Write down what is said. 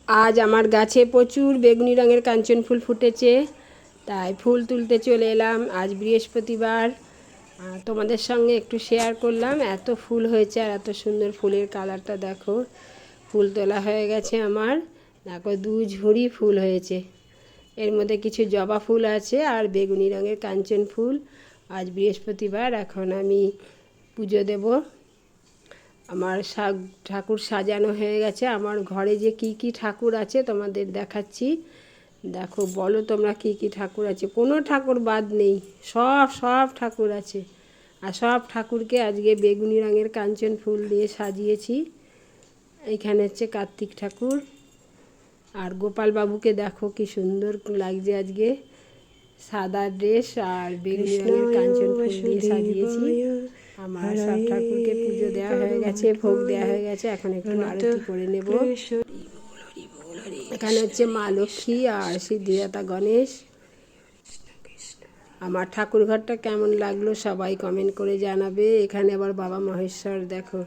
আজ আমার গাছে প্রচুর বেগুনি রঙের কাঞ্চন ফুল ফুটেছে, তাই ফুল তুলতে চলে এলাম। আজ বৃহস্পতিবার, তোমাদের সঙ্গে একটু শেয়ার করলাম। এত ফুল হয়েছে আর এত সুন্দর ফুলের কালারটা দেখো। ফুল তোলা হয়ে গেছে আমার, দেখো 2 ঝুড়ি ফুল হয়েছে। এর মধ্যে কিছু জবা ফুল আছে আর বেগুনি রঙের কাঞ্চন ফুল। আজ বৃহস্পতিবার, এখন আমি পুজো দেব। আমার ঠাকুর সাজানো হয়ে গেছে। আমার ঘরে যে কি কি ঠাকুর আছে তোমাদের দেখাচ্ছি। দেখো, বলো তোমরা কি কি ঠাকুর আছে। কোনো ঠাকুর বাদ নেই, সব ঠাকুর আছে। আর সব ঠাকুরকে আজকে বেগুনি রঙের কাঞ্চন ফুল দিয়ে সাজিয়েছি। এইখানে হচ্ছে কার্তিক ঠাকুর, আর গোপাল বাবুকে দেখো কি সুন্দর লাগছে আজকে। সাদা ড্রেস আর বেগুনি রঙের কাঞ্চন ফুল দিয়ে সাজিয়েছি। আমার সব ঠাকুরকে পুজো দেওয়া হয়ে গেছে, ভোগ দেওয়া হয়ে গেছে। এখন একটু আরতি করে নেব। এখানে হচ্ছে মা লক্ষ্মী আর সিদ্ধিদাতা গণেশ। আমার ঠাকুর ঘরটা কেমন লাগলো সবাই কমেন্ট করে জানাবে। এখানে আবার বাবা মহেশ্বর দেখো।